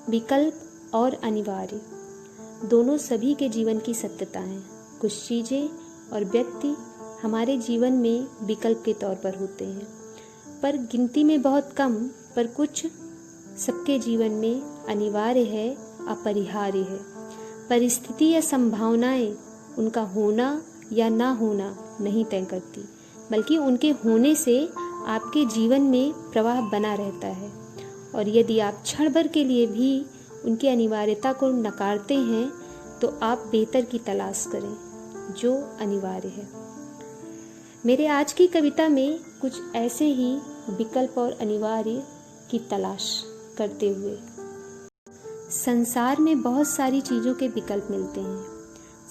विकल्प और अनिवार्य दोनों सभी के जीवन की सत्यता हैं। कुछ चीज़ें और व्यक्ति हमारे जीवन में विकल्प के तौर पर होते हैं, पर गिनती में बहुत कम, पर कुछ सबके जीवन में अनिवार्य है, अपरिहार्य है। परिस्थिति या संभावनाएं उनका होना या ना होना नहीं तय करती, बल्कि उनके होने से आपके जीवन में प्रवाह बना रहता है। और यदि आप क्षण भर के लिए भी उनकी अनिवार्यता को नकारते हैं तो आप बेहतर की तलाश करें जो अनिवार्य है। मेरे आज की कविता में कुछ ऐसे ही विकल्प और अनिवार्य की तलाश करते हुए, संसार में बहुत सारी चीज़ों के विकल्प मिलते हैं,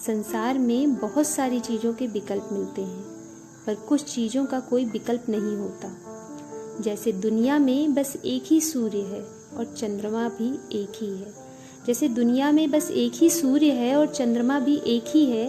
संसार में बहुत सारी चीज़ों के विकल्प मिलते हैं, पर कुछ चीज़ों का कोई विकल्प नहीं होता। जैसे दुनिया में बस एक ही सूर्य है और चंद्रमा भी एक ही है, जैसे दुनिया में बस एक ही सूर्य है और चंद्रमा भी एक ही है,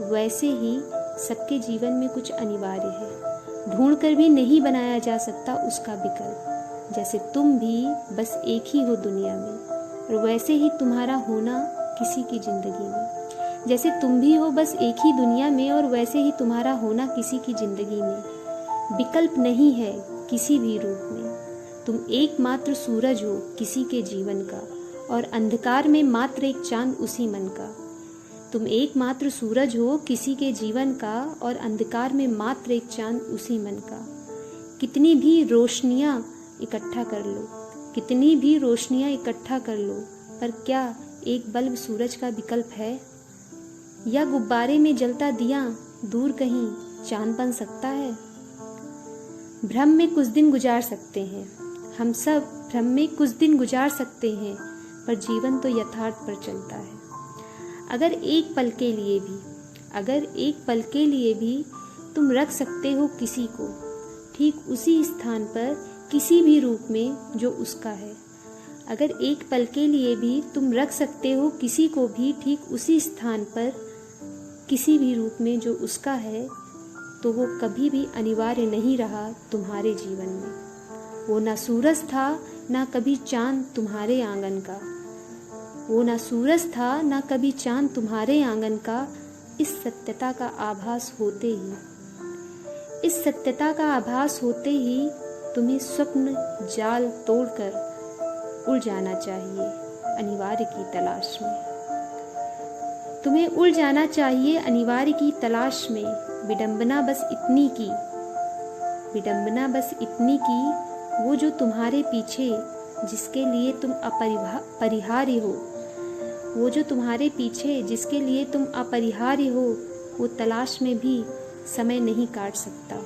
वैसे ही सबके जीवन में कुछ अनिवार्य है, ढूंढ कर भी नहीं बनाया जा सकता उसका विकल्प। जैसे तुम भी बस एक ही हो दुनिया में और वैसे ही तुम्हारा होना किसी की जिंदगी में। जैसे तुम भी हो बस एक ही दुनिया में और वैसे ही तुम्हारा होना किसी की जिंदगी में। विकल्प नहीं है किसी भी रूप में। तुम एकमात्र सूरज हो किसी के जीवन का और अंधकार में मात्र एक चांद उसी मन का। तुम एकमात्र सूरज हो किसी के जीवन का और अंधकार में मात्र एक चांद उसी मन का। कितनी भी रोशनियां इकट्ठा कर लो, कितनी भी रोशनियां इकट्ठा कर लो, पर क्या एक बल्ब सूरज का विकल्प है? या गुब्बारे में जलता दिया दूर कहीं चांद बन सकता है? भ्रम में कुछ दिन गुजार सकते हैं, हम सब भ्रम में कुछ दिन गुजार सकते हैं, पर जीवन तो यथार्थ पर चलता है। अगर एक पल के लिए भी, अगर एक पल के लिए भी तुम रख सकते हो किसी को ठीक उसी स्थान पर किसी भी रूप में जो उसका है, अगर एक पल के लिए भी तुम रख सकते हो किसी को भी ठीक उसी स्थान पर किसी भी रूप में जो उसका है, तो वो कभी भी अनिवार्य नहीं रहा तुम्हारे जीवन में। वो ना सूरज था ना कभी चांद तुम्हारे आंगन का, वो ना सूरज था ना कभी चांद तुम्हारे आंगन का। इस सत्यता का आभास होते ही, इस सत्यता का आभास होते ही तुम्हें स्वप्न जाल तोड़कर उड़ जाना चाहिए अनिवार्य की तलाश में। तुम्हें उड़ जाना चाहिए अनिवार्य की तलाश में। विडंबना बस इतनी की, विडंबना बस इतनी की, वो जो तुम्हारे पीछे जिसके लिए तुम अपरिहार्य हो, वो जो तुम्हारे पीछे जिसके लिए तुम अपरिहार्य हो, वो तलाश में भी समय नहीं काट सकता।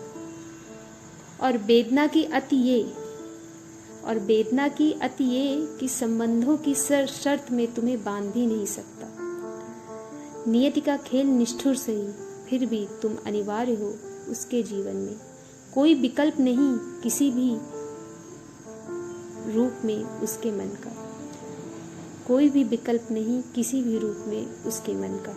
और वेदना की अति ये, और वेदना की अति ये कि संबंधों की शर्त में तुम्हें बांध भी नहीं सकता। नियति का खेल निष्ठुर सही, फिर भी तुम अनिवार्य हो उसके जीवन में। कोई विकल्प नहीं किसी भी रूप में उसके मन का, कोई भी विकल्प नहीं किसी भी रूप में उसके मन का।